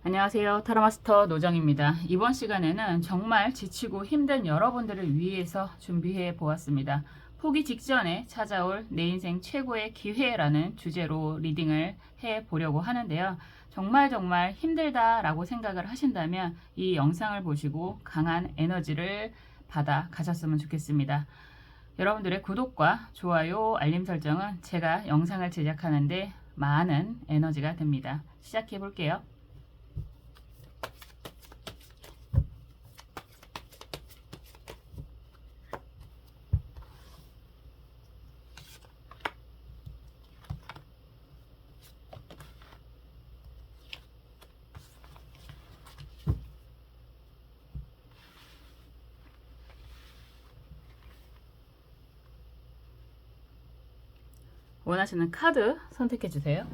안녕하세요. 타로마스터 노정입니다. 이번 시간에는 정말 지치고 힘든 여러분들을 위해서 준비해 보았습니다. 포기 직전에 찾아올 내 인생 최고의 기회라는 주제로 리딩을 해 보려고 하는데요. 정말 힘들다라고 생각을 하신다면 이 영상을 보시고 강한 에너지를 받아 가셨으면 좋겠습니다. 여러분들의 구독과 좋아요, 알림 설정은 제가 영상을 제작하는데 많은 에너지가 됩니다. 시작해 볼게요. 원하시는 카드 선택해 주세요.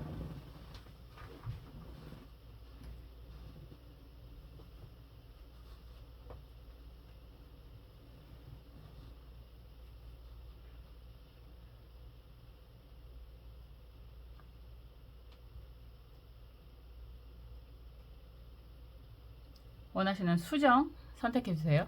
원하시는 수정 선택해 주세요.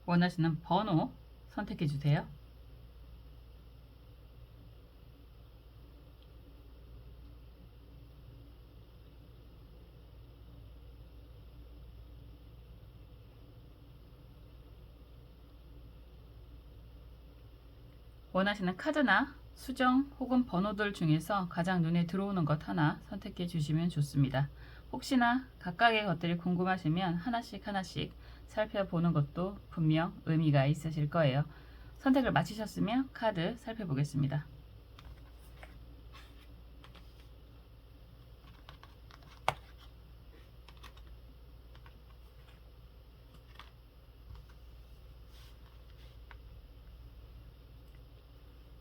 원하시는 번호 선택해 주세요. 원하시는 카드나 수정 혹은 번호들 중에서 가장 눈에 들어오는 것 하나 선택해 주시면 좋습니다. 혹시나 각각의 것들이 궁금하시면 하나씩 살펴보는 것도 분명 의미가 있으실 거예요. 선택을 마치셨으면 카드 살펴보겠습니다.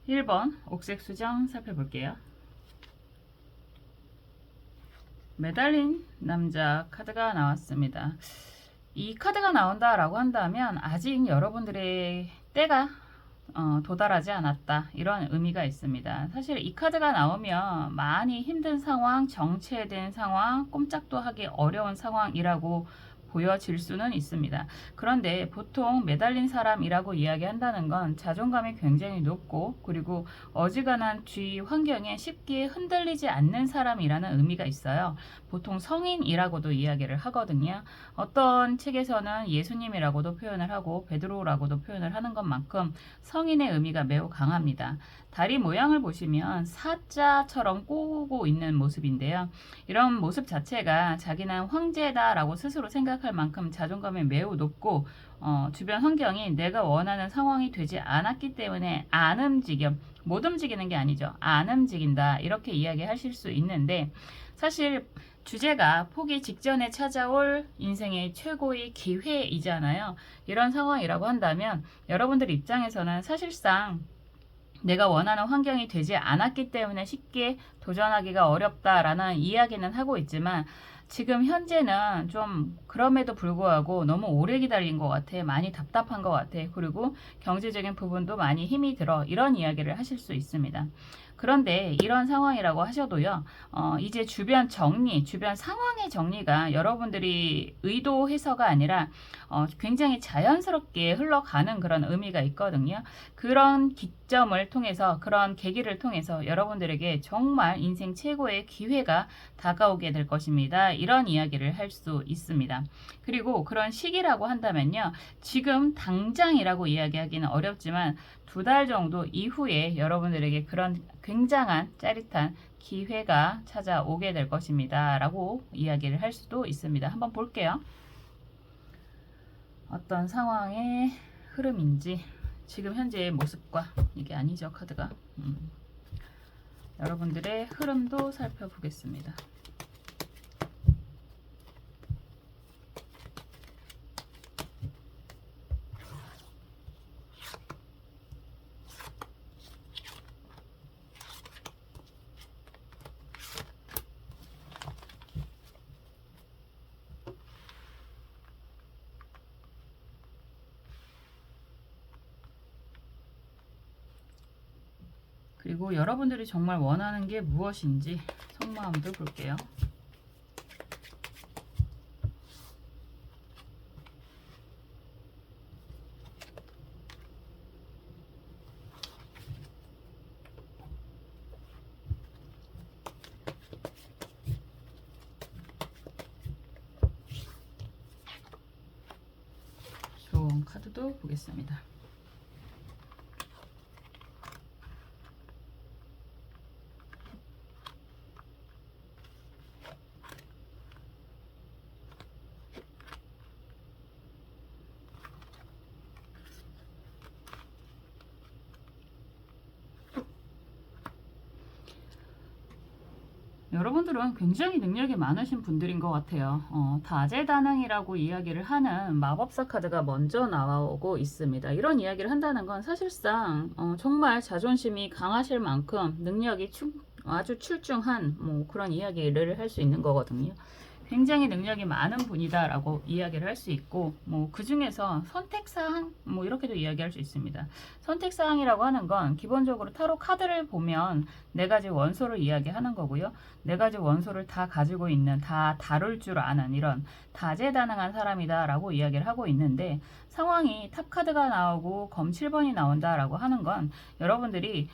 1번 옥색 수정 살펴볼게요. 매달린 남자 카드가 나왔습니다. 이 카드가 나온다라고 한다면 아직 여러분들의 때가 도달하지 않았다, 이런 의미가 있습니다. 사실 이 카드가 나오면 많이 힘든 상황, 정체된 상황, 꼼짝도 하기 어려운 상황이라고 보여질 수는 있습니다. 그런데 보통 매달린 사람이라고 이야기한다는 건 자존감이 굉장히 높고, 그리고 어지간한 주위 환경에 쉽게 흔들리지 않는 사람이라는 의미가 있어요. 보통 성인이라고도 이야기를 하거든요. 어떤 책에서는 예수님이라고도 표현을 하고 베드로라고도 표현을 하는 것만큼 성인의 의미가 매우 강합니다. 다리 모양을 보시면 사자처럼 꼬고 있는 모습인데요. 이런 모습 자체가 자기는 황제다라고 스스로 생각할 만큼 자존감이 매우 높고, 주변 환경이 내가 원하는 상황이 되지 않았기 때문에 안 움직여, 못 움직이는 게 아니죠. 안 움직인다, 이렇게 이야기하실 수 있는데, 사실 주제가 포기 직전에 찾아올 인생의 최고의 기회이잖아요. 이런 상황이라고 한다면 여러분들 입장에서는 사실상 내가 원하는 환경이 되지 않았기 때문에 쉽게 도전하기가 어렵다라는 이야기는 하고 있지만, 지금 현재는 좀 그럼에도 불구하고 너무 오래 기다린 것 같아. 많이 답답한 것 같아. 그리고 경제적인 부분도 많이 힘이 들어. 이런 이야기를 하실 수 있습니다. 그런데 이런 상황이라고 하셔도요, 이제 주변 정리, 주변 상황의 정리가 여러분들이 의도해서가 아니라 굉장히 자연스럽게 흘러가는 그런 의미가 있거든요. 그런 기점을 통해서, 그런 계기를 통해서 여러분들에게 정말 인생 최고의 기회가 다가오게 될 것입니다. 이런 이야기를 할 수 있습니다. 그리고 그런 시기라고 한다면요, 지금 당장이라고 이야기하기는 어렵지만 2달 정도 이후에 여러분들에게 그런 굉장한 짜릿한 기회가 찾아오게 될 것입니다. 라고 이야기를 할 수도 있습니다. 한번 볼게요. 어떤 상황의 흐름인지, 지금 현재의 모습과, 이게 아니죠, 카드가. 여러분들의 흐름도 살펴보겠습니다. 그리고 여러분들이 정말 원하는 게 무엇인지 속마음도 볼게요. 좋은 카드도 보겠습니다. 여러분들은 굉장히 능력이 많으신 분들인 것 같아요. 다재다능이라고 이야기를 하는 마법사 카드가 먼저 나오고 있습니다. 이런 이야기를 한다는 건 사실상 정말 자존심이 강하실 만큼 능력이 아주 출중한 뭐 그런 이야기를 할 수 있는 거거든요. 굉장히 능력이 많은 분이다 라고 이야기를 할 수 있고, 뭐 그 중에서 선택사항 뭐 이렇게도 이야기할 수 있습니다. 선택사항이라고 하는 건 기본적으로 타로 카드를 보면 네 가지 원소를 이야기하는 거고요. 네 가지 원소를 다 가지고 있는, 다 다룰 줄 아는 이런 다재다능한 사람이다 라고 이야기를 하고 있는데, 상황이 탑 카드가 나오고 검 7번이 나온다 라고 하는 건 여러분들의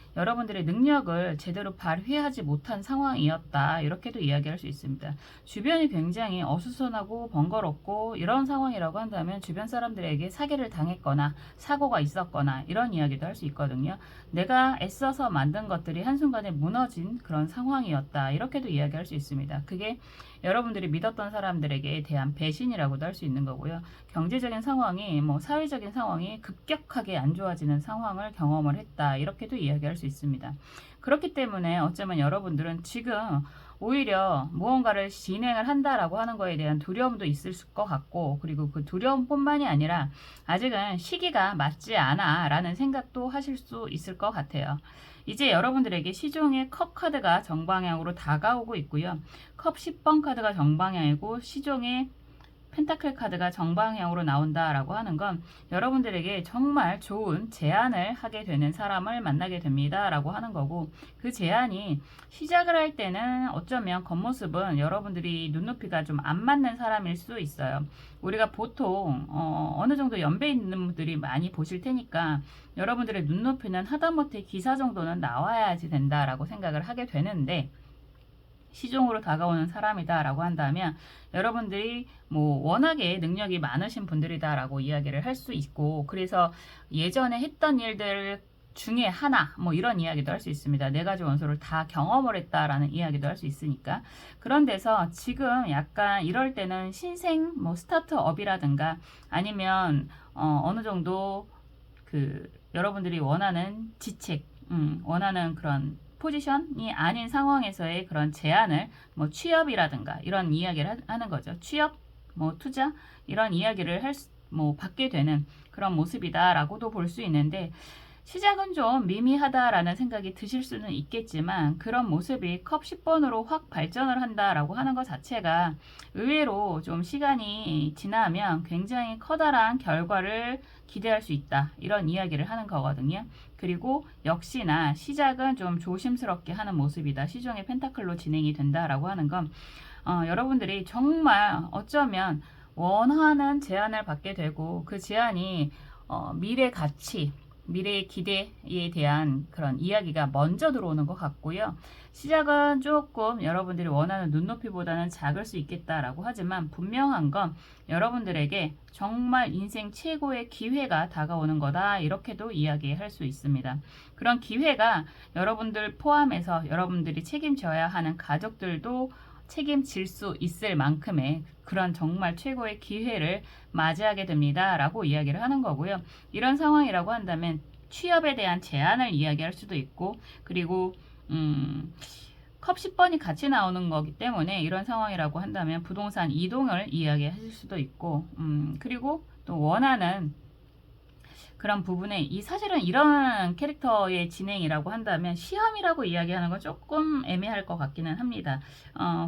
능력을 제대로 발휘하지 못한 상황이었다, 이렇게도 이야기할 수 있습니다. 주변이 굉장히 어수선하고 번거롭고 이런 상황이라고 한다면 주변 사람들에게 사기를 당했거나 사고가 있었거나 이런 이야기도 할 수 있거든요. 내가 애써서 만든 것들이 한순간에 무너진 그런 상황이었다, 이렇게도 이야기할 수 있습니다. 그게 여러분들이 믿었던 사람들에게 대한 배신이라고도 할 수 있는 거고요. 경제적인 상황이, 뭐 사회적인 상황이 급격하게 안 좋아지는 상황을 경험을 했다, 이렇게도 이야기할 수 있습니다. 그렇기 때문에 어쩌면 여러분들은 지금 오히려 무언가를 진행을 한다라고 하는 거에 대한 두려움도 있을 것 같고, 그리고 그 두려움뿐만이 아니라 아직은 시기가 맞지 않아 라는 생각도 하실 수 있을 것 같아요. 이제 여러분들에게 시종의 컵 카드가 정방향으로 다가오고 있고요. 컵 10번 카드가 정방향이고 시종의 펜타클 카드가 정방향으로 나온다라고 하는 건 여러분들에게 정말 좋은 제안을 하게 되는 사람을 만나게 됩니다 라고 하는 거고, 그 제안이 시작을 할 때는 어쩌면 겉모습은 여러분들이 눈높이가 좀 안 맞는 사람일 수 있어요. 우리가 보통 어느 정도 연배 있는 분들이 많이 보실 테니까 여러분들의 눈높이는 하다못해 기사 정도는 나와야지 된다라고 생각을 하게 되는데, 시종으로 다가오는 사람이다 라고 한다면 여러분들이 뭐 워낙에 능력이 많으신 분들이다 라고 이야기를 할 수 있고, 그래서 예전에 했던 일들 중에 하나 뭐 이런 이야기도 할 수 있습니다. 네 가지 원소를 다 경험을 했다라는 이야기도 할 수 있으니까. 그런 데서 지금 약간 이럴 때는 신생 뭐 스타트업이라든가 아니면 어느 정도 그 여러분들이 원하는 지책, 원하는 그런 포지션이 아닌 상황에서의 그런 제안을 뭐 취업이라든가 이런 이야기를 하는 거죠. 취업, 뭐 투자 이런 이야기를 뭐 받게 되는 그런 모습이다라고도 볼 수 있는데, 시작은 좀 미미하다라는 생각이 드실 수는 있겠지만 그런 모습이 컵 10번으로 확 발전을 한다라고 하는 것 자체가 의외로 좀 시간이 지나면 굉장히 커다란 결과를 기대할 수 있다, 이런 이야기를 하는 거거든요. 그리고 역시나 시작은 좀 조심스럽게 하는 모습이다, 시종의 펜타클로 진행이 된다라고 하는 건 여러분들이 정말 어쩌면 원하는 제안을 받게 되고 그 제안이 미래 가치, 미래의 기대에 대한 그런 이야기가 먼저 들어오는 것 같고요. 시작은 조금 여러분들이 원하는 눈높이보다는 작을 수 있겠다라고 하지만 분명한 건 여러분들에게 정말 인생 최고의 기회가 다가오는 거다, 이렇게도 이야기할 수 있습니다. 그런 기회가 여러분들 포함해서 여러분들이 책임져야 하는 가족들도 책임질 수 있을 만큼의 그런 정말 최고의 기회를 맞이하게 됩니다 라고 이야기를 하는 거고요. 이런 상황이라고 한다면 취업에 대한 제안을 이야기할 수도 있고, 그리고 컵 10번이 같이 나오는 거기 때문에 이런 상황이라고 한다면 부동산 이동을 이야기하실 수도 있고, 그리고 또 원하는 그런 부분에 사실은 이런 캐릭터의 진행이라고 한다면 시험이라고 이야기하는 건 조금 애매할 것 같기는 합니다.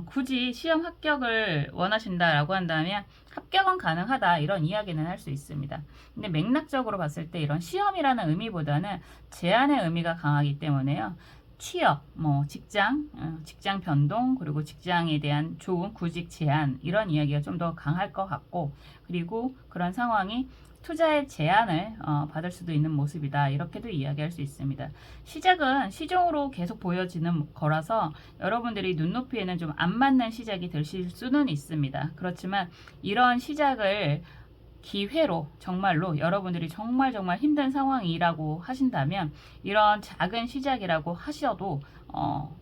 굳이 시험 합격을 원하신다라고 한다면 합격은 가능하다 이런 이야기는 할 수 있습니다. 근데 맥락적으로 봤을 때 이런 시험이라는 의미보다는 제한의 의미가 강하기 때문에요. 취업, 직장, 직장 변동, 그리고 직장에 대한 좋은 구직 제한 이런 이야기가 좀 더 강할 것 같고, 그리고 그런 상황이 투자의 제한을 받을 수도 있는 모습이다 이렇게도 이야기할 수 있습니다. 시작은 시종으로 계속 보여지는 거라서 여러분들이 눈높이에는 좀 안 맞는 시작이 되실 수는 있습니다. 그렇지만 이런 시작을 기회로 정말로 여러분들이 정말 힘든 상황이라고 하신다면 이런 작은 시작이라고 하셔도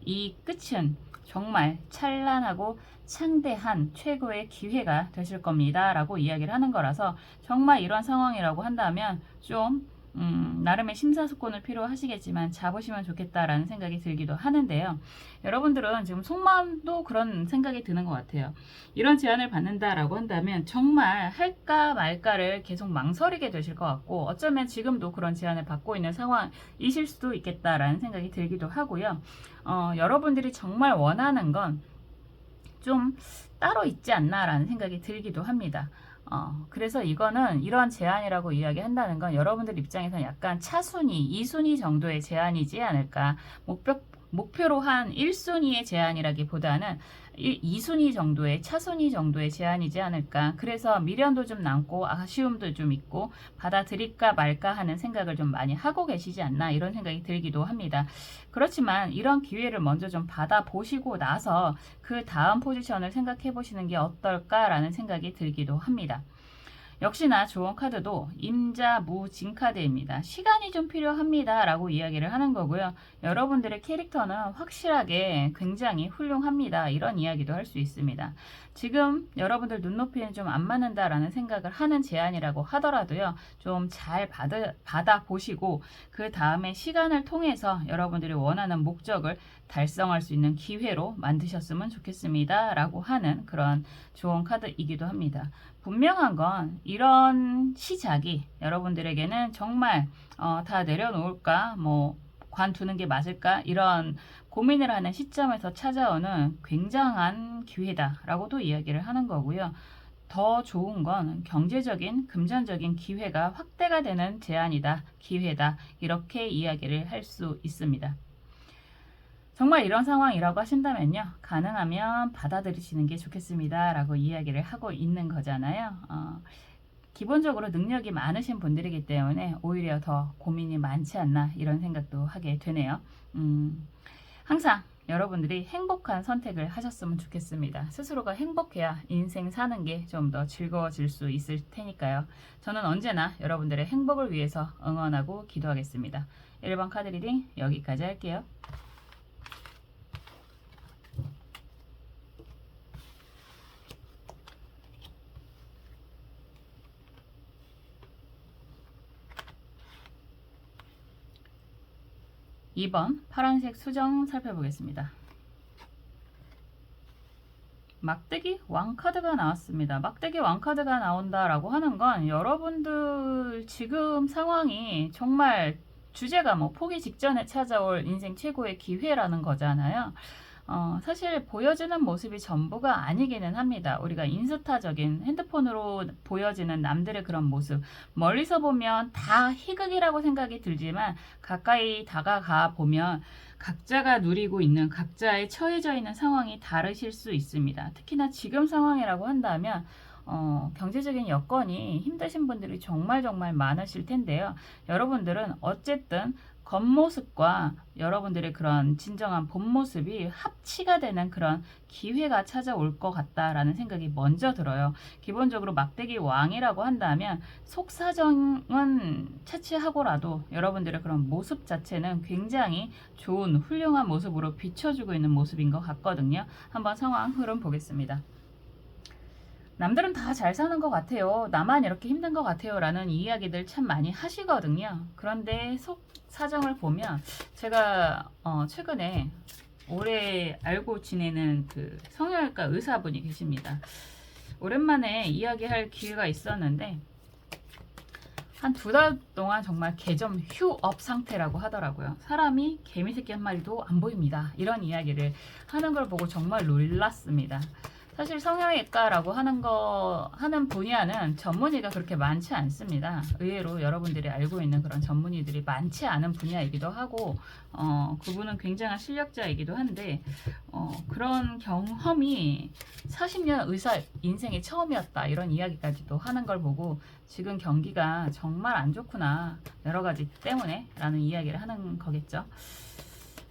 이 끝은 정말 찬란하고 창대한 최고의 기회가 되실 겁니다 라고 이야기를 하는 거라서 정말 이런 상황이라고 한다면 좀 나름의 심사숙고는 필요하시겠지만 잡으시면 좋겠다라는 생각이 들기도 하는데요. 여러분들은 지금 속마음도 그런 생각이 드는 것 같아요. 이런 제안을 받는다라고 한다면 정말 할까 말까를 계속 망설이게 되실 것 같고 어쩌면 지금도 그런 제안을 받고 있는 상황이실 수도 있겠다라는 생각이 들기도 하고요. 여러분들이 정말 원하는 건 좀 따로 있지 않나라는 생각이 들기도 합니다. 그래서 이거는 이런 제한이라고 이야기한다는 건 여러분들 입장에서는 약간 차순위, 2순위 정도의 제한이지 않을까. 목표로 한 1순위의 제한이라기보다는 2순위 정도의 차순위 정도의 제한이지 않을까. 그래서 미련도 좀 남고 아쉬움도 좀 있고 받아들일까 말까 하는 생각을 좀 많이 하고 계시지 않나 이런 생각이 들기도 합니다. 그렇지만 이런 기회를 먼저 좀 받아보시고 나서 그 다음 포지션을 생각해 보시는 게 어떨까라는 생각이 들기도 합니다. 역시나 좋은 카드도 임자무진 카드입니다. 시간이 좀 필요합니다 라고 이야기를 하는 거고요. 여러분들의 캐릭터는 확실하게 굉장히 훌륭합니다. 이런 이야기도 할 수 있습니다. 지금 여러분들 눈높이는 좀 안 맞는다 라는 생각을 하는 제안이라고 하더라도요. 좀 잘 받아보시고 그 다음에 시간을 통해서 여러분들이 원하는 목적을 달성할 수 있는 기회로 만드셨으면 좋겠습니다. 라고 하는 그런 좋은 카드이기도 합니다. 분명한 건 이런 시작이 여러분들에게는 정말 다 내려놓을까 관두는 게 맞을까 이런 고민을 하는 시점에서 찾아오는 굉장한 기회다 라고도 이야기를 하는 거고요. 더 좋은 건 경제적인 금전적인 기회가 확대가 되는 제안이다 기회다 이렇게 이야기를 할 수 있습니다. 정말 이런 상황이라고 하신다면요. 가능하면 받아들이시는 게 좋겠습니다. 라고 이야기를 하고 있는 거잖아요. 기본적으로 능력이 많으신 분들이기 때문에 오히려 더 고민이 많지 않나 이런 생각도 하게 되네요. 항상 여러분들이 행복한 선택을 하셨으면 좋겠습니다. 스스로가 행복해야 인생 사는 게 좀 더 즐거워질 수 있을 테니까요. 저는 언제나 여러분들의 행복을 위해서 응원하고 기도하겠습니다. 1번 카드 리딩 여기까지 할게요. 2번 파란색 수정 살펴보겠습니다. 막대기 왕카드가 나왔습니다. 막대기 왕카드가 나온다라고 하는 건 여러분들 지금 상황이 정말 주제가 포기 직전에 찾아올 인생 최고의 기회라는 거잖아요. 사실 보여지는 모습이 전부가 아니기는 합니다. 우리가 인스타적인 핸드폰으로 보여지는 남들의 그런 모습 멀리서 보면 다 희극이라고 생각이 들지만 가까이 다가가 보면 각자가 누리고 있는 각자의 처해져 있는 상황이 다르실 수 있습니다. 특히나 지금 상황이라고 한다면 경제적인 여건이 힘드신 분들이 정말 많으실 텐데요. 여러분들은 어쨌든 겉모습과 여러분들의 그런 진정한 본 모습이 합치가 되는 그런 기회가 찾아올 것 같다라는 생각이 먼저 들어요. 기본적으로 막대기 왕이라고 한다면 속사정은 차치하고라도 여러분들의 그런 모습 자체는 굉장히 좋은 훌륭한 모습으로 비춰주고 있는 모습인 것 같거든요. 한번 상황 흐름 보겠습니다. 남들은 다 잘 사는 것 같아요. 나만 이렇게 힘든 것 같아요. 라는 이야기들 참 많이 하시거든요. 그런데 속 사정을 보면 제가 최근에 오래 알고 지내는 그 성형외과 의사분이 계십니다. 오랜만에 이야기할 기회가 있었는데 한 2달 동안 정말 개점 휴업 상태라고 하더라고요. 사람이 개미새끼 한 마리도 안 보입니다. 이런 이야기를 하는 걸 보고 정말 놀랐습니다. 사실 성형외과라고 하는 분야는 전문의가 그렇게 많지 않습니다. 의외로 여러분들이 알고 있는 그런 전문의들이 많지 않은 분야이기도 하고, 그분은 굉장한 실력자이기도 한데, 그런 경험이 40년 의사 인생의 처음이었다. 이런 이야기까지도 하는 걸 보고, 지금 경기가 정말 안 좋구나. 여러 가지 때문에 라는 이야기를 하는 거겠죠.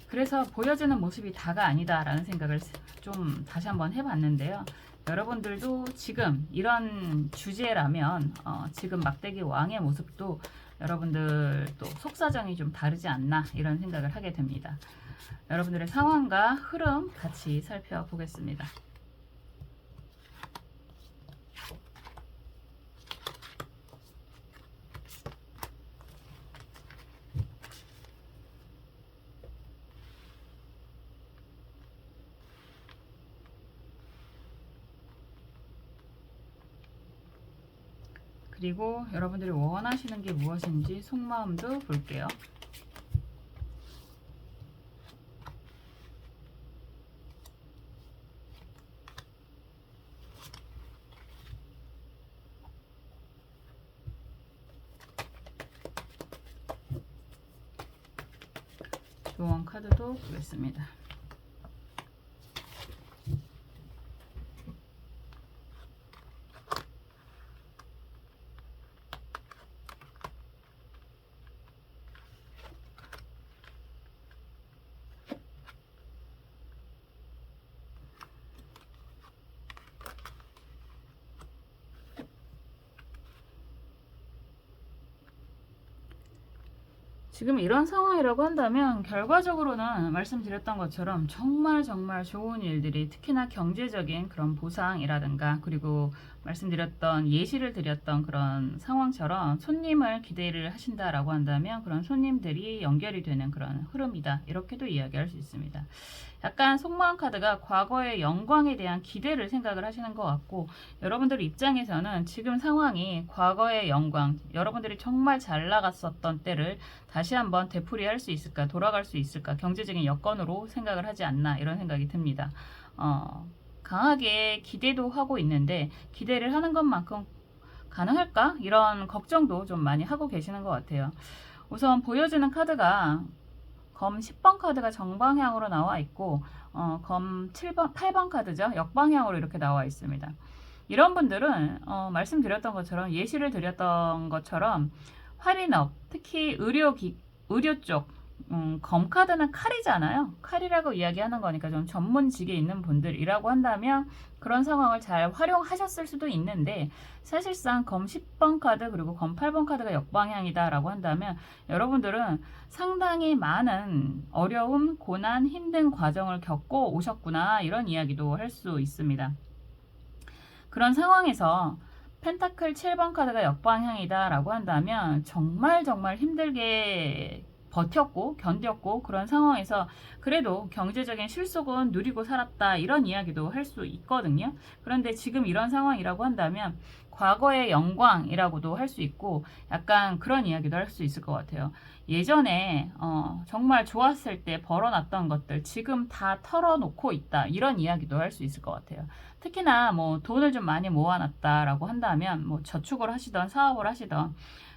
그래서 보여지는 모습이 다가 아니다라는 생각을 좀 다시 한번 해봤는데요. 여러분들도 지금 이런 주제라면 지금 막대기 왕의 모습도 여러분들도 속사정이 좀 다르지 않나 이런 생각을 하게 됩니다. 여러분들의 상황과 흐름 같이 살펴보겠습니다. 그리고 여러분들이 원하시는 게 무엇인지 속마음도 볼게요. 조언 카드도 보겠습니다. 지금 이런 상황이라고 한다면 결과적으로는 말씀드렸던 것처럼 정말 좋은 일들이, 특히나 경제적인 그런 보상이라든가, 그리고 말씀드렸던 예시를 드렸던 그런 상황처럼 손님을 기대를 하신다라고 한다면 그런 손님들이 연결이 되는 그런 흐름이다, 이렇게도 이야기할 수 있습니다. 약간 속마음 카드가 과거의 영광에 대한 기대를 생각을 하시는 것 같고, 여러분들 입장에서는 지금 상황이 과거의 영광, 여러분들이 정말 잘 나갔었던 때를 다시 한번 되풀이할 수 있을까, 돌아갈 수 있을까, 경제적인 여건으로 생각을 하지 않나, 이런 생각이 듭니다. 강하게 기대도 하고 있는데 기대를 하는 것만큼 가능할까? 이런 걱정도 좀 많이 하고 계시는 것 같아요. 우선 보여주는 카드가 검 10번 카드가 정방향으로 나와 있고, 검 7번, 8번 카드죠. 역방향으로 이렇게 나와 있습니다. 이런 분들은 말씀드렸던 것처럼, 예시를 드렸던 것처럼 할인업, 특히 의료 쪽, 검카드는 칼이잖아요. 칼이라고 이야기하는 거니까 좀 전문직에 있는 분들이라고 한다면 그런 상황을 잘 활용하셨을 수도 있는데, 사실상 검 10번 카드 그리고 검 8번 카드가 역방향이다 라고 한다면 여러분들은 상당히 많은 어려움, 고난, 힘든 과정을 겪고 오셨구나, 이런 이야기도 할 수 있습니다. 그런 상황에서 펜타클 7번 카드가 역방향이다 라고 한다면 정말 힘들게 버텼고 견뎠고, 그런 상황에서 그래도 경제적인 실속은 누리고 살았다, 이런 이야기도 할 수 있거든요. 그런데 지금 이런 상황이라고 한다면 과거의 영광이라고도 할 수 있고, 약간 그런 이야기도 할 수 있을 것 같아요. 예전에 정말 좋았을 때 벌어놨던 것들 지금 다 털어놓고 있다, 이런 이야기도 할 수 있을 것 같아요. 특히나 뭐 돈을 좀 많이 모아놨다라고 한다면 뭐 저축을 하시던 사업을 하시던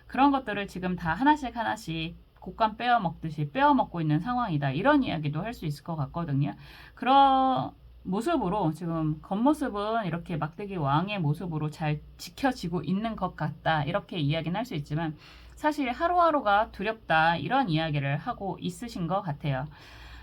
그런 것들을 지금 다 하나씩 곶감 빼어먹듯이 빼어먹고 있는 상황이다, 이런 이야기도 할 수 있을 것 같거든요. 그런 모습으로 지금 겉모습은 이렇게 막대기 왕의 모습으로 잘 지켜지고 있는 것 같다, 이렇게 이야기는 할 수 있지만 사실 하루하루가 두렵다, 이런 이야기를 하고 있으신 것 같아요.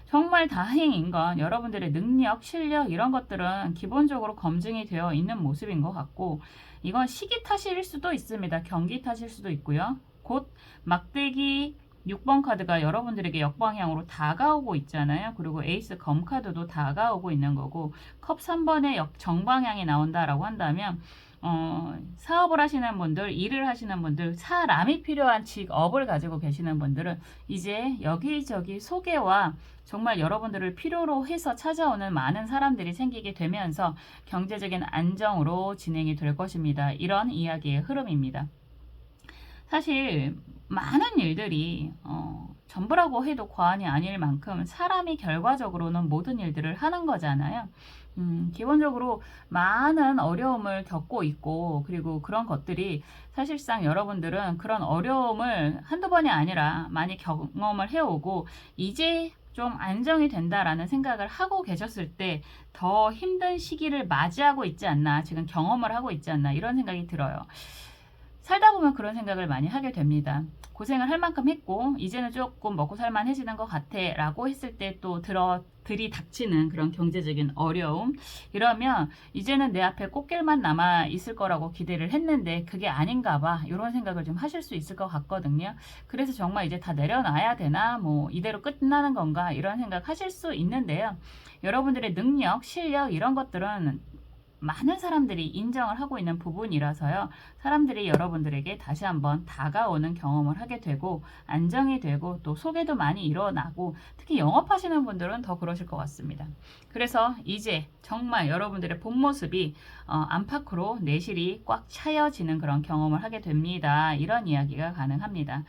정말 다행인 건 여러분들의 능력, 실력, 이런 것들은 기본적으로 검증이 되어 있는 모습인 것 같고, 이건 시기 탓일 수도 있습니다. 경기 탓일 수도 있고요. 곧 막대기 6번 카드가 여러분들에게 역방향으로 다가오고 있잖아요. 그리고 에이스 검 카드도 다가오고 있는 거고, 컵 3번의 정방향이 나온다라고 한다면 사업을 하시는 분들, 일을 하시는 분들, 사람이 필요한 직업을 가지고 계시는 분들은 이제 여기저기 소개와 정말 여러분들을 필요로 해서 찾아오는 많은 사람들이 생기게 되면서 경제적인 안정으로 진행이 될 것입니다. 이런 이야기의 흐름입니다. 사실 많은 일들이 전부라고 해도 과언이 아닐 만큼 사람이 결과적으로는 모든 일들을 하는 거잖아요. 기본적으로 많은 어려움을 겪고 있고, 그리고 그런 것들이 사실상 여러분들은 그런 어려움을 한두 번이 아니라 많이 경험을 해오고, 이제 좀 안정이 된다라는 생각을 하고 계셨을 때 더 힘든 시기를 맞이하고 있지 않나, 지금 경험을 하고 있지 않나, 이런 생각이 들어요. 살다 보면 그런 생각을 많이 하게 됩니다. 고생을 할 만큼 했고 이제는 조금 먹고 살만해지는 것 같아 라고 했을 때 또 들이닥치는 그런 경제적인 어려움, 이러면 이제는 내 앞에 꽃길만 남아 있을 거라고 기대를 했는데 그게 아닌가 봐, 이런 생각을 좀 하실 수 있을 것 같거든요. 그래서 정말 이제 다 내려놔야 되나, 뭐 이대로 끝나는 건가, 이런 생각 하실 수 있는데요. 여러분들의 능력, 실력, 이런 것들은 많은 사람들이 인정을 하고 있는 부분이라서요. 사람들이 여러분들에게 다시 한번 다가오는 경험을 하게 되고, 안정이 되고, 또 소개도 많이 일어나고, 특히 영업하시는 분들은 더 그러실 것 같습니다. 그래서 이제 정말 여러분들의 본 모습이 안팎으로 내실이 꽉 차여지는 그런 경험을 하게 됩니다. 이런 이야기가 가능합니다.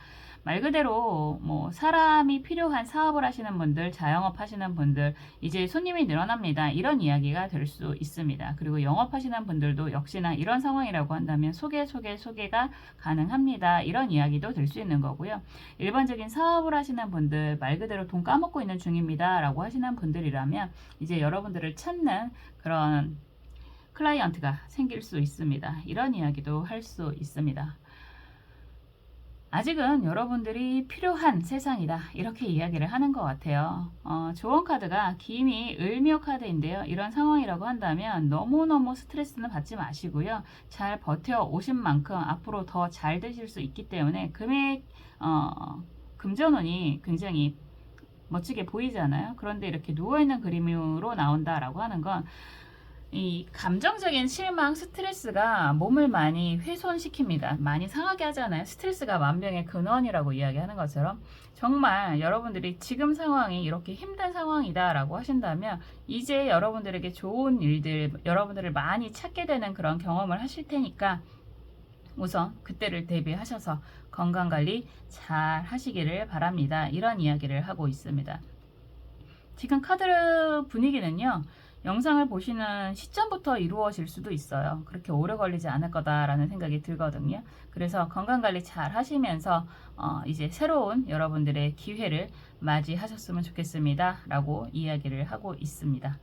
말 그대로 뭐 사람이 필요한 사업을 하시는 분들, 자영업 하시는 분들, 이제 손님이 늘어납니다. 이런 이야기가 될 수 있습니다. 그리고 영업하시는 분들도 역시나 이런 상황이라고 한다면 소개가 가능합니다. 이런 이야기도 될 수 있는 거고요. 일반적인 사업을 하시는 분들, 말 그대로 돈 까먹고 있는 중입니다 라고 하시는 분들이라면 이제 여러분들을 찾는 그런 클라이언트가 생길 수 있습니다. 이런 이야기도 할 수 있습니다. 아직은 여러분들이 필요한 세상이다, 이렇게 이야기를 하는 것 같아요. 조언 카드가 기미 을묘 카드인데요. 이런 상황이라고 한다면 너무너무 스트레스는 받지 마시고요. 잘 버텨 오신 만큼 앞으로 더 잘 되실 수 있기 때문에 금전운이 굉장히 멋지게 보이잖아요. 그런데 이렇게 누워있는 그림으로 나온다라고 하는 건 이 감정적인 실망, 스트레스가 몸을 많이 훼손시킵니다. 많이 상하게 하잖아요. 스트레스가 만병의 근원이라고 이야기하는 것처럼 정말 여러분들이 지금 상황이 이렇게 힘든 상황이다 라고 하신다면 이제 여러분들에게 좋은 일들, 여러분들을 많이 찾게 되는 그런 경험을 하실 테니까 우선 그때를 대비하셔서 건강관리 잘 하시기를 바랍니다. 이런 이야기를 하고 있습니다. 지금 카드 분위기는요, 영상을 보시는 시점부터 이루어질 수도 있어요. 그렇게 오래 걸리지 않을 거다라는 생각이 들거든요. 그래서 건강관리 잘 하시면서 이제 새로운 여러분들의 기회를 맞이하셨으면 좋겠습니다 라고 이야기를 하고 있습니다.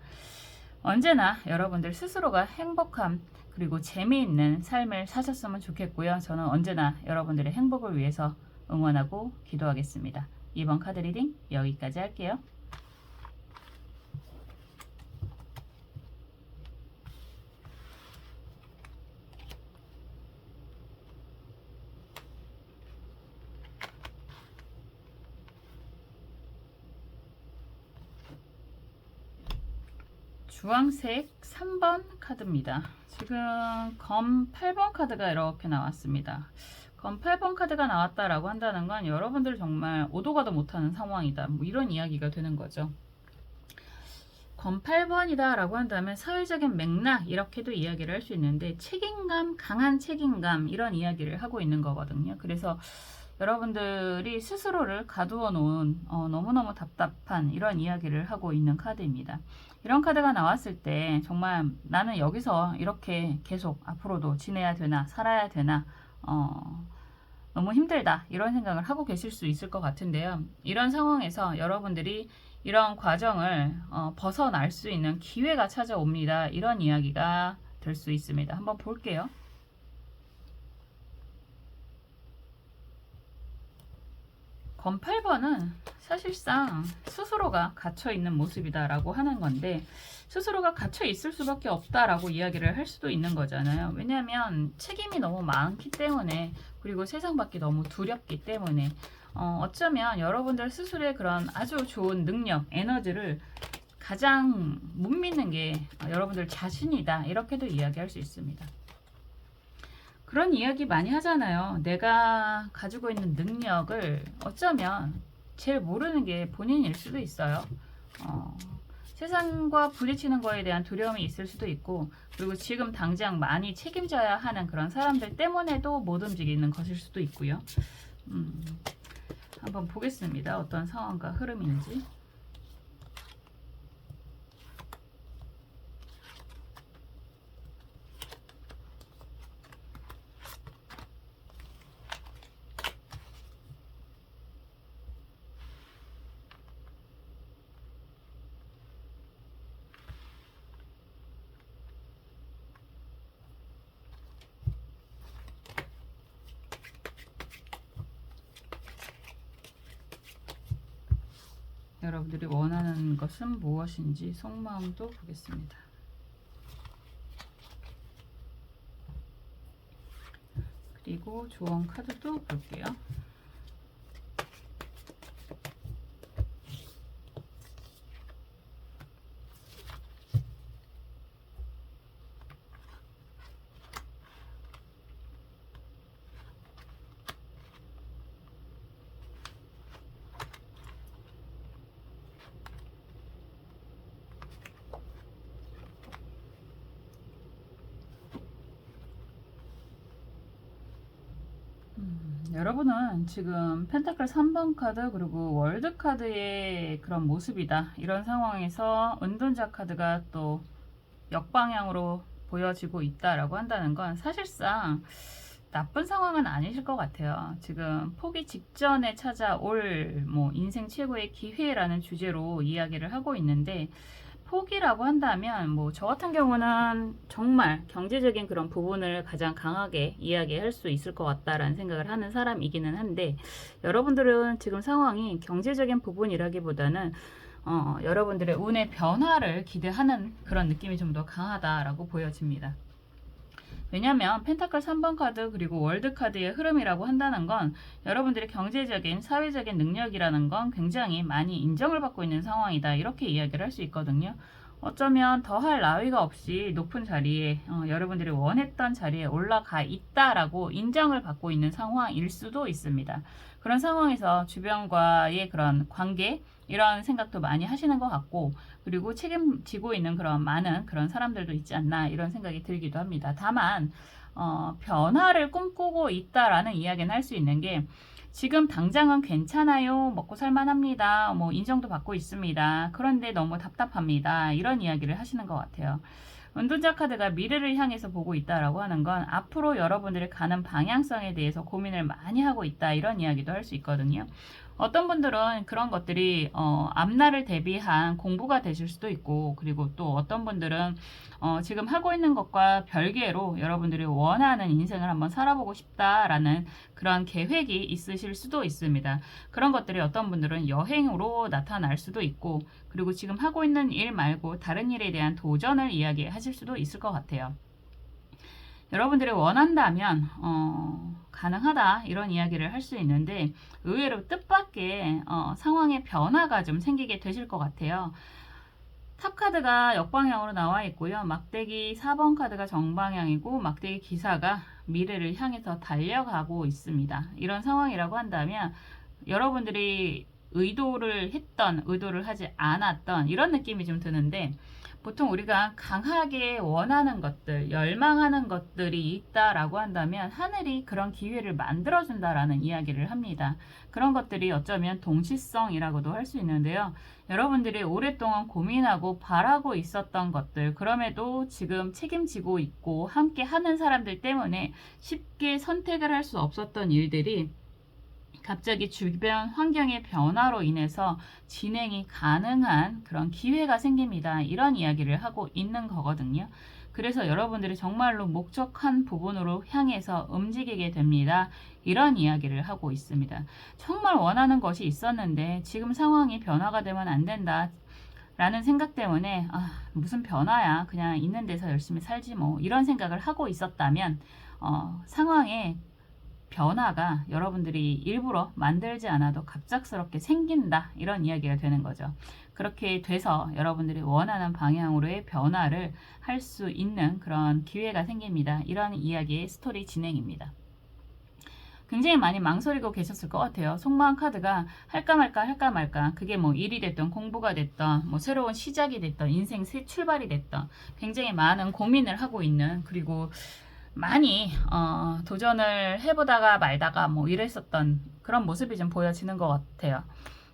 언제나 여러분들 스스로가 행복함 그리고 재미있는 삶을 사셨으면 좋겠고요. 저는 언제나 여러분들의 행복을 위해서 응원하고 기도하겠습니다. 이번 카드 리딩 여기까지 할게요. 주황색 3번 카드입니다. 지금 검 8번 카드가 이렇게 나왔습니다. 검 8번 카드가 나왔다라고 한다는 건 여러분들 정말 오도 가도 못하는 상황이다, 뭐 이런 이야기가 되는 거죠. 검 8번이다 라고 한다면 사회적인 맥락, 이렇게도 이야기를 할 수 있는데 책임감, 강한 책임감, 이런 이야기를 하고 있는 거거든요. 그래서 여러분들이 스스로를 가두어 놓은 너무너무 답답한 이런 이야기를 하고 있는 카드입니다. 이런 카드가 나왔을 때 정말 나는 여기서 이렇게 계속 앞으로도 지내야 되나, 살아야 되나, 너무 힘들다, 이런 생각을 하고 계실 수 있을 것 같은데요. 이런 상황에서 여러분들이 이런 과정을 벗어날 수 있는 기회가 찾아옵니다. 이런 이야기가 될 수 있습니다. 한번 볼게요. 검 8번은 사실상 스스로가 갇혀있는 모습이다라고 하는 건데, 스스로가 갇혀있을 수밖에 없다라고 이야기를 할 수도 있는 거잖아요. 왜냐하면 책임이 너무 많기 때문에, 그리고 세상 밖이 너무 두렵기 때문에 어쩌면 여러분들 스스로의 그런 아주 좋은 능력, 에너지를 가장 못 믿는 게 여러분들 자신이다, 이렇게도 이야기할 수 있습니다. 그런 이야기 많이 하잖아요. 내가 가지고 있는 능력을 어쩌면 제일 모르는 게 본인일 수도 있어요. 세상과 부딪히는 거에 대한 두려움이 있을 수도 있고, 그리고 지금 당장 많이 책임져야 하는 그런 사람들 때문에도 못 움직이는 것일 수도 있고요. 한번 보겠습니다. 어떤 상황과 흐름인지. 여러분들이 원하는 것은 무엇인지 속마음도 보겠습니다. 그리고 조언 카드도 볼게요. 여러분은 지금 펜타클 3번 카드 그리고 월드 카드의 그런 모습이다. 이런 상황에서 은둔자 카드가 또 역방향으로 보여지고 있다라고 한다는 건 사실상 나쁜 상황은 아니실 것 같아요. 지금 포기 직전에 찾아올 뭐 인생 최고의 기회라는 주제로 이야기를 하고 있는데, 포기라고 한다면 뭐 저 같은 경우는 정말 경제적인 그런 부분을 가장 강하게 이야기할 수 있을 것 같다라는 생각을 하는 사람이기는 한데, 여러분들은 지금 상황이 경제적인 부분이라기보다는 여러분들의 운의 변화를 기대하는 그런 느낌이 좀 더 강하다라고 보여집니다. 왜냐면 펜타클 3번 카드 그리고 월드 카드의 흐름이라고 한다는 건 여러분들의 경제적인 사회적인 능력이라는 건 굉장히 많이 인정을 받고 있는 상황이다, 이렇게 이야기를 할 수 있거든요. 어쩌면 더할 나위가 없이 높은 자리에 여러분들이 원했던 자리에 올라가 있다라고 인정을 받고 있는 상황일 수도 있습니다. 그런 상황에서 주변과의 그런 관계, 이런 생각도 많이 하시는 것 같고, 그리고 책임지고 있는 그런 많은 그런 사람들도 있지 않나, 이런 생각이 들기도 합니다. 다만 변화를 꿈꾸고 있다라는 이야기는 할 수 있는 게, 지금 당장은 괜찮아요, 먹고 살만합니다, 뭐 인정도 받고 있습니다, 그런데 너무 답답합니다, 이런 이야기를 하시는 것 같아요. 은둔자 카드가 미래를 향해서 보고 있다라고 하는 건 앞으로 여러분들이 가는 방향성에 대해서 고민을 많이 하고 있다, 이런 이야기도 할 수 있거든요. 어떤 분들은 그런 것들이 앞날을 대비한 공부가 되실 수도 있고, 그리고 또 어떤 분들은 지금 하고 있는 것과 별개로 여러분들이 원하는 인생을 한번 살아보고 싶다라는 그런 계획이 있으실 수도 있습니다. 그런 것들이 어떤 분들은 여행으로 나타날 수도 있고, 그리고 지금 하고 있는 일 말고 다른 일에 대한 도전을 이야기하실 수도 있을 것 같아요. 여러분들이 원한다면 가능하다, 이런 이야기를 할 수 있는데, 의외로 뜻밖의 상황의 변화가 좀 생기게 되실 것 같아요. 탑 카드가 역방향으로 나와 있고요. 막대기 4번 카드가 정방향이고, 막대기 기사가 미래를 향해서 달려가고 있습니다. 이런 상황이라고 한다면 여러분들이 의도를 했던, 의도를 하지 않았던, 이런 느낌이 좀 드는데, 보통 우리가 강하게 원하는 것들, 열망하는 것들이 있다라고 한다면 하늘이 그런 기회를 만들어준다라는 이야기를 합니다. 그런 것들이 어쩌면 동시성이라고도 할 수 있는데요. 여러분들이 오랫동안 고민하고 바라고 있었던 것들, 그럼에도 지금 책임지고 있고 함께 하는 사람들 때문에 쉽게 선택을 할 수 없었던 일들이 갑자기 주변 환경의 변화로 인해서 진행이 가능한 그런 기회가 생깁니다, 이런 이야기를 하고 있는 거거든요. 그래서 여러분들이 정말로 목적한 부분으로 향해서 움직이게 됩니다, 이런 이야기를 하고 있습니다. 정말 원하는 것이 있었는데 지금 상황이 변화가 되면 안 된다 라는 생각 때문에 무슨 변화야, 그냥 있는 데서 열심히 살지 뭐, 이런 생각을 하고 있었다면 상황에 변화가 여러분들이 일부러 만들지 않아도 갑작스럽게 생긴다, 이런 이야기가 되는 거죠. 그렇게 돼서 여러분들이 원하는 방향으로의 변화를 할 수 있는 그런 기회가 생깁니다. 이런 이야기의 스토리 진행입니다. 굉장히 많이 망설이고 계셨을 것 같아요. 속마음 카드가 할까 말까 할까 말까, 그게 뭐 일이 됐던 공부가 됐던 뭐 새로운 시작이 됐던 인생 새 출발이 됐던 굉장히 많은 고민을 하고 있는, 그리고 많이 도전을 해보다가 말다가 뭐 이랬었던 그런 모습이 좀 보여지는 것 같아요.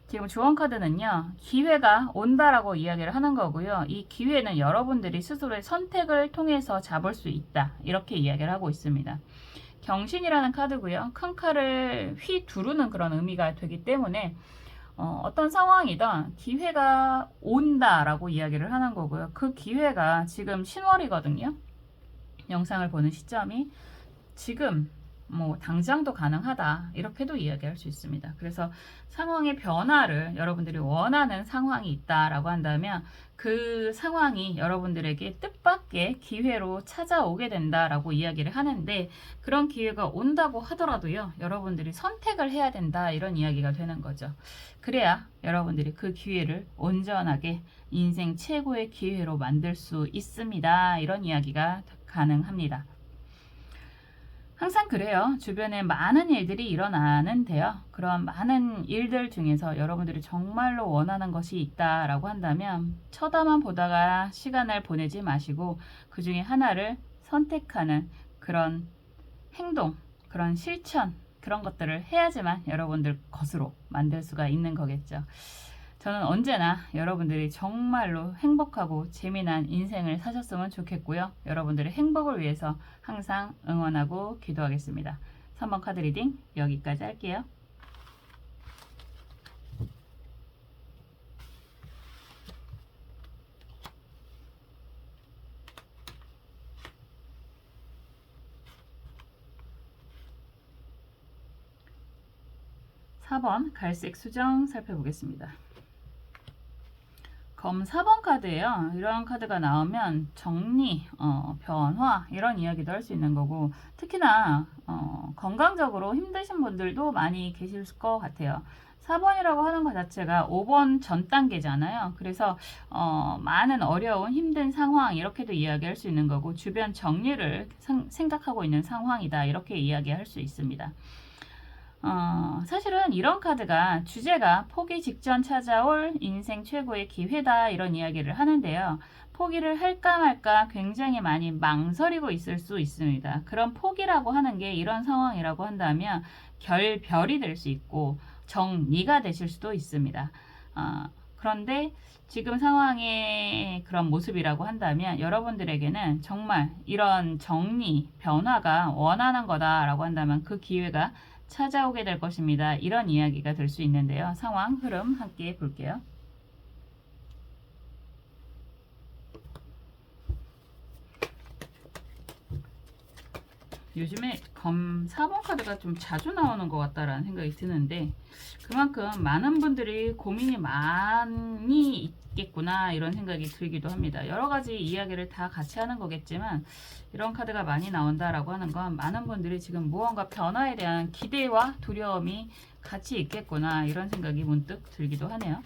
지금 조언 카드는요, 기회가 온다라고 이야기를 하는 거고요. 이 기회는 여러분들이 스스로의 선택을 통해서 잡을 수 있다, 이렇게 이야기를 하고 있습니다. 경신이라는 카드고요. 큰 칼을 휘두르는 그런 의미가 되기 때문에 어떤 상황이든 기회가 온다라고 이야기를 하는 거고요. 그 기회가 지금 신월이거든요. 영상을 보는 시점이 지금 뭐 당장도 가능하다, 이렇게도 이야기할 수 있습니다. 그래서 상황의 변화를 여러분들이 원하는 상황이 있다라고 한다면 그 상황이 여러분들에게 뜻밖의 기회로 찾아오게 된다라고 이야기를 하는데, 그런 기회가 온다고 하더라도요, 여러분들이 선택을 해야 된다, 이런 이야기가 되는 거죠. 그래야 여러분들이 그 기회를 온전하게 인생 최고의 기회로 만들 수 있습니다, 이런 이야기가 가능합니다. 항상 그래요. 주변에 많은 일들이 일어나는데요. 그런 많은 일들 중에서 여러분들이 정말로 원하는 것이 있다라고 한다면 쳐다만 보다가 시간을 보내지 마시고 그 중에 하나를 선택하는 그런 행동, 그런 실천, 그런 것들을 해야지만 여러분들 것으로 만들 수가 있는 거겠죠. 저는 언제나 여러분들이 정말로 행복하고 재미난 인생을 사셨으면 좋겠고요. 여러분들의 행복을 위해서 항상 응원하고 기도하겠습니다. 3번 카드 리딩 여기까지 할게요. (4번) 갈색 수정 살펴보겠습니다. 검 4번 카드예요. 이런 카드가 나오면 정리, 변화, 이런 이야기도 할 수 있는 거고, 특히나 건강적으로 힘드신 분들도 많이 계실 것 같아요. 4번이라고 하는 것 자체가 5번 전 단계잖아요. 그래서 많은 어려운 힘든 상황, 이렇게도 이야기할 수 있는 거고, 주변 정리를 생각하고 있는 상황이다, 이렇게 이야기할 수 있습니다. 사실은 이런 카드가 주제가 포기 직전 찾아올 인생 최고의 기회다, 이런 이야기를 하는데요. 포기를 할까 말까 굉장히 많이 망설이고 있을 수 있습니다. 그런 포기라고 하는 게 이런 상황이라고 한다면 결별이 될 수 있고 정리가 되실 수도 있습니다. 그런데 지금 상황의 그런 모습이라고 한다면 여러분들에게는 정말 이런 정리, 변화가 원하는 거다라고 한다면 그 기회가 찾아오게 될 것입니다. 이런 이야기가 될 수 있는데요. 상황 흐름 함께 볼게요. 요즘에 검 4번 카드가 좀 자주 나오는 것 같다라는 생각이 드는데, 그만큼 많은 분들이 고민이 많이 있겠구나, 이런 생각이 들기도 합니다. 여러 가지 이야기를 다 같이 하는 거겠지만 이런 카드가 많이 나온다라고 하는 건 많은 분들이 지금 무언가 변화에 대한 기대와 두려움이 같이 있겠구나, 이런 생각이 문득 들기도 하네요.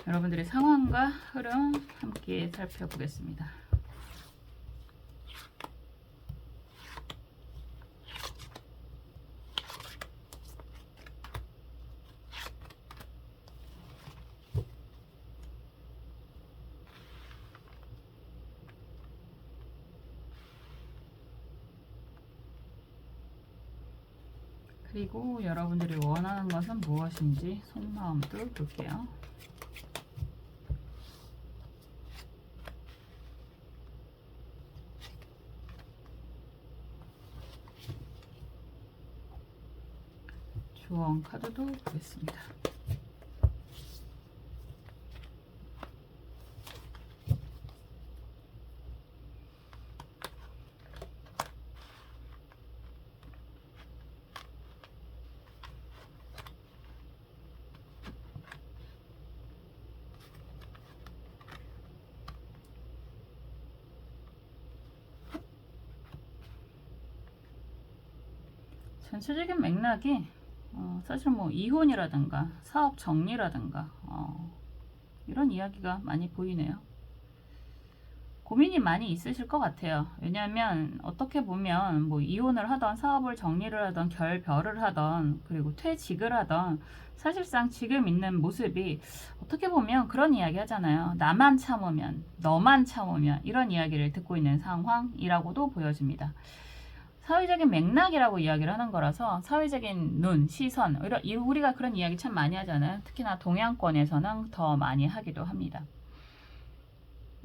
여러분들의 상황과 흐름 함께 살펴보겠습니다. 그리고 여러분들이 원하는 것은 무엇인지 속마음도 볼게요. 조언 카드도 보겠습니다. 전체적인 맥락이 사실 뭐 이혼이라든가 사업 정리라든가 이런 이야기가 많이 보이네요. 고민이 많이 있으실 것 같아요. 왜냐하면 어떻게 보면 뭐 이혼을 하던, 사업을 정리를 하던, 결별을 하던, 그리고 퇴직을 하던, 사실상 지금 있는 모습이 어떻게 보면 그런 이야기 하잖아요. 나만 참으면, 너만 참으면, 이런 이야기를 듣고 있는 상황이라고도 보여집니다. 사회적인 맥락이라고 이야기를 하는 거라서 사회적인 눈, 시선, 우리가 그런 이야기 참 많이 하잖아요. 특히나 동양권에서는 더 많이 하기도 합니다.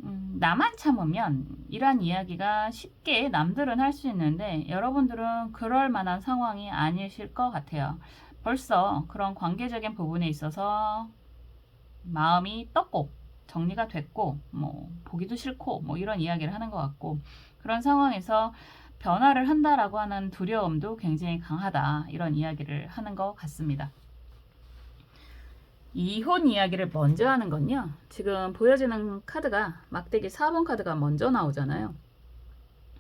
나만 참으면 이란 이야기가 쉽게 남들은 할 수 있는데 여러분들은 그럴 만한 상황이 아니실 것 같아요. 벌써 그런 관계적인 부분에 있어서 마음이 떴고 정리가 됐고 뭐 보기도 싫고 뭐 이런 이야기를 하는 것 같고, 그런 상황에서 변화를 한다라고 하는 두려움도 굉장히 강하다, 이런 이야기를 하는 것 같습니다. 이혼 이야기를 먼저 하는 건요, 지금 보여지는 카드가 막대기 4번 카드가 먼저 나오잖아요.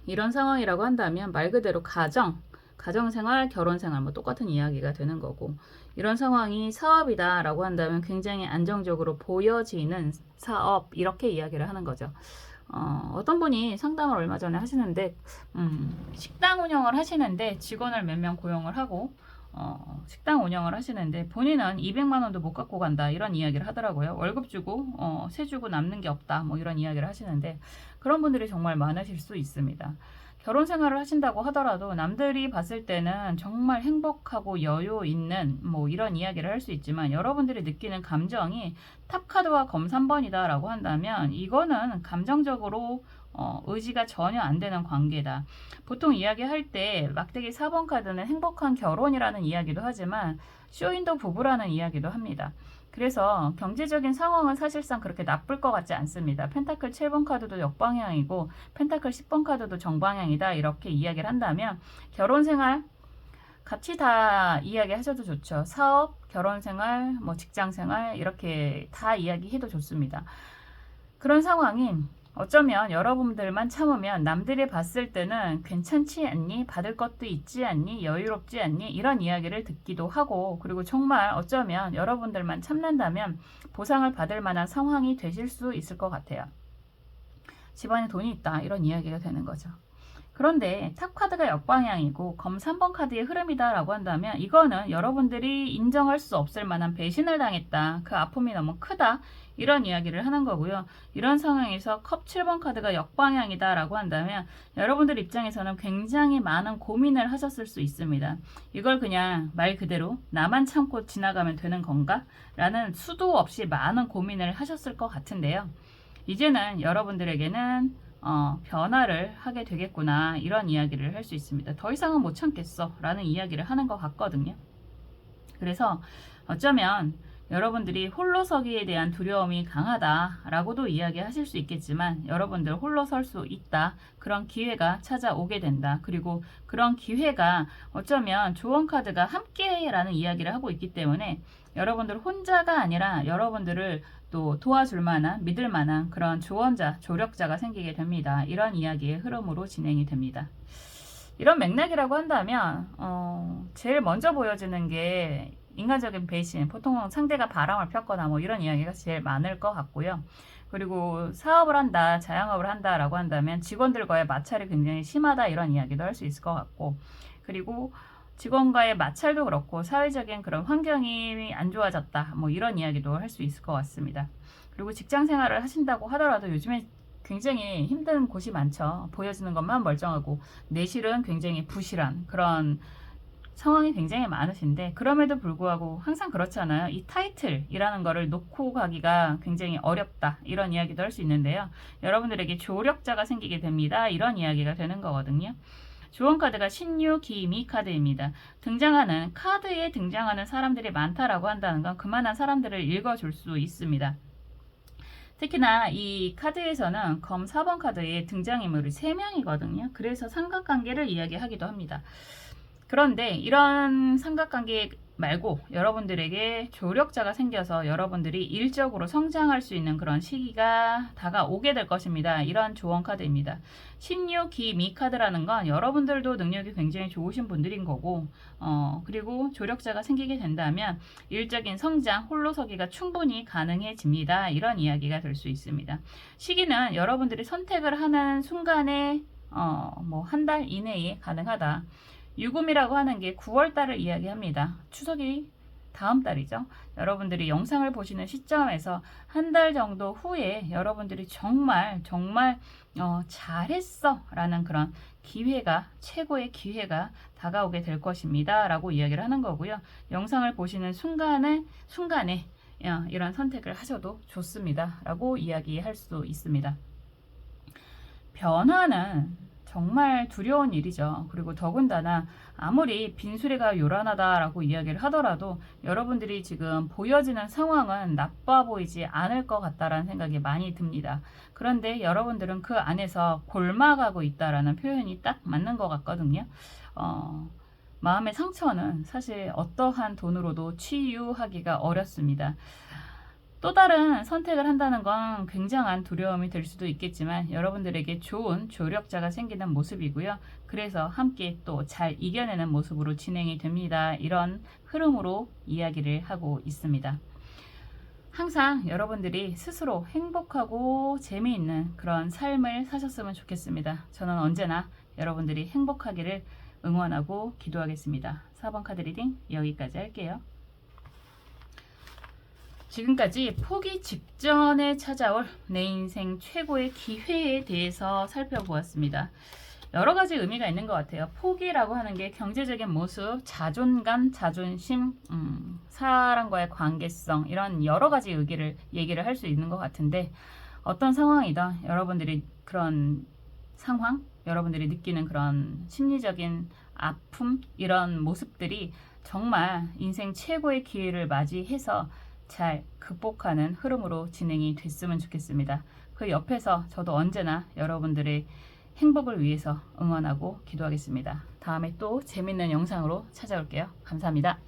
이런 상황이라고 한다면 말 그대로 가정생활, 결혼생활 뭐 똑같은 이야기가 되는 거고, 이런 상황이 사업이다 라고 한다면 굉장히 안정적으로 보여지는 사업, 이렇게 이야기를 하는 거죠. 어떤 분이 상담을 얼마 전에 하시는데 식당 운영을 하시는데 직원을 몇 명 고용을 하고 식당 운영을 하시는데 본인은 200만 원도 못 갖고 간다, 이런 이야기를 하더라고요. 월급 주고 세 주고 남는 게 없다, 뭐 이런 이야기를 하시는데, 그런 분들이 정말 많으실 수 있습니다. 결혼 생활을 하신다고 하더라도 남들이 봤을 때는 정말 행복하고 여유 있는 뭐 이런 이야기를 할 수 있지만, 여러분들이 느끼는 감정이 탑카드와 검 3번이다 라고 한다면 이거는 감정적으로 의지가 전혀 안 되는 관계다. 보통 이야기할 때 막대기 4번 카드는 행복한 결혼이라는 이야기도 하지만 쇼윈도 부부라는 이야기도 합니다. 그래서 경제적인 상황은 사실상 그렇게 나쁠 것 같지 않습니다. 펜타클 7번 카드도 역방향이고 펜타클 10번 카드도 정방향이다, 이렇게 이야기를 한다면 결혼생활 같이 다 이야기하셔도 좋죠. 사업, 결혼생활, 뭐 직장생활 이렇게 다 이야기해도 좋습니다. 그런 상황이 어쩌면 여러분들만 참으면 남들이 봤을 때는 괜찮지 않니? 받을 것도 있지 않니? 여유롭지 않니? 이런 이야기를 듣기도 하고, 그리고 정말 어쩌면 여러분들만 참는다면 보상을 받을 만한 상황이 되실 수 있을 것 같아요. 집안에 돈이 있다, 이런 이야기가 되는 거죠. 그런데 탑 카드가 역방향이고 검 3번 카드의 흐름이다 라고 한다면 이거는 여러분들이 인정할 수 없을 만한 배신을 당했다, 그 아픔이 너무 크다, 이런 이야기를 하는 거고요. 이런 상황에서 컵 7번 카드가 역방향이다 라고 한다면 여러분들 입장에서는 굉장히 많은 고민을 하셨을 수 있습니다. 이걸 그냥 말 그대로 나만 참고 지나가면 되는 건가? 라는 수도 없이 많은 고민을 하셨을 것 같은데요. 이제는 여러분들에게는 변화를 하게 되겠구나, 이런 이야기를 할 수 있습니다. 더 이상은 못 참겠어 라는 이야기를 하는 것 같거든요. 그래서 어쩌면 여러분들이 홀로서기에 대한 두려움이 강하다라고도 이야기하실 수 있겠지만, 여러분들 홀로 설 수 있다, 그런 기회가 찾아오게 된다. 그리고 그런 기회가 어쩌면 조언 카드가 함께라는 이야기를 하고 있기 때문에 여러분들 혼자가 아니라 여러분들을 또 도와줄 만한, 믿을 만한 그런 조언자, 조력자가 생기게 됩니다. 이런 이야기의 흐름으로 진행이 됩니다. 이런 맥락이라고 한다면 제일 먼저 보여지는 게 인간적인 배신, 보통 상대가 바람을 폈거나 뭐 이런 이야기가 제일 많을 것 같고요. 그리고 사업을 한다, 자영업을 한다 라고 한다면 직원들과의 마찰이 굉장히 심하다, 이런 이야기도 할 수 있을 것 같고, 그리고 직원과의 마찰도 그렇고 사회적인 그런 환경이 안 좋아졌다, 뭐 이런 이야기도 할 수 있을 것 같습니다. 그리고 직장 생활을 하신다고 하더라도 요즘에 굉장히 힘든 곳이 많죠. 보여지는 것만 멀쩡하고 내실은 굉장히 부실한 그런 상황이 굉장히 많으신데, 그럼에도 불구하고 항상 그렇잖아요. 이 타이틀이라는 거를 놓고 가기가 굉장히 어렵다, 이런 이야기도 할 수 있는데요. 여러분들에게 조력자가 생기게 됩니다, 이런 이야기가 되는 거거든요. 조언 카드가 신유 기미 카드입니다. 카드에 등장하는 사람들이 많다라고 한다는 건 그만한 사람들을 읽어줄 수 있습니다. 특히나 이 카드에서는 검 4번 카드의 등장인물이 3명이거든요. 그래서 삼각관계를 이야기하기도 합니다. 그런데 이런 삼각관계 말고 여러분들에게 조력자가 생겨서 여러분들이 일적으로 성장할 수 있는 그런 시기가 다가오게 될 것입니다. 이러한 조언 카드입니다. 신유, 기, 미 카드라는 건 여러분들도 능력이 굉장히 좋으신 분들인 거고 그리고 조력자가 생기게 된다면 일적인 성장, 홀로서기가 충분히 가능해집니다. 이런 이야기가 될 수 있습니다. 시기는 여러분들이 선택을 하는 순간에 뭐 한 달 이내에 가능하다. 유금이라고 하는 게 9월달을 이야기합니다. 추석이 다음 달이죠. 여러분들이 영상을 보시는 시점에서 한 달 정도 후에 여러분들이 정말 잘했어 라는 그런 기회가, 최고의 기회가 다가오게 될 것입니다 라고 이야기를 하는 거고요. 영상을 보시는 순간에 이런 선택을 하셔도 좋습니다 라고 이야기할 수 있습니다. 변화는 정말 두려운 일이죠. 그리고 더군다나 아무리 빈수레가 요란하다라고 이야기를 하더라도 여러분들이 지금 보여지는 상황은 나빠 보이지 않을 것 같다라는 생각이 많이 듭니다. 그런데 여러분들은 그 안에서 골마가고 있다라는 표현이 딱 맞는 것 같거든요. 마음의 상처는 사실 어떠한 돈으로도 치유하기가 어렵습니다. 또 다른 선택을 한다는 건 굉장한 두려움이 될 수도 있겠지만 여러분들에게 좋은 조력자가 생기는 모습이고요. 그래서 함께 또 잘 이겨내는 모습으로 진행이 됩니다. 이런 흐름으로 이야기를 하고 있습니다. 항상 여러분들이 스스로 행복하고 재미있는 그런 삶을 사셨으면 좋겠습니다. 저는 언제나 여러분들이 행복하기를 응원하고 기도하겠습니다. 4번 카드 리딩 여기까지 할게요. 지금까지 포기 직전에 찾아올 내 인생 최고의 기회에 대해서 살펴보았습니다. 여러 가지 의미가 있는 것 같아요. 포기라고 하는 게 경제적인 모습, 자존감, 자존심, 사람과의 관계성 이런 여러 가지 얘기를 할 수 있는 것 같은데 어떤 상황이든 여러분들이 그런 상황, 여러분들이 느끼는 그런 심리적인 아픔 이런 모습들이 정말 인생 최고의 기회를 맞이해서 잘 극복하는 흐름으로 진행이 됐으면 좋겠습니다. 그 옆에서 저도 언제나 여러분들의 행복을 위해서 응원하고 기도하겠습니다. 다음에 또 재밌는 영상으로 찾아올게요. 감사합니다.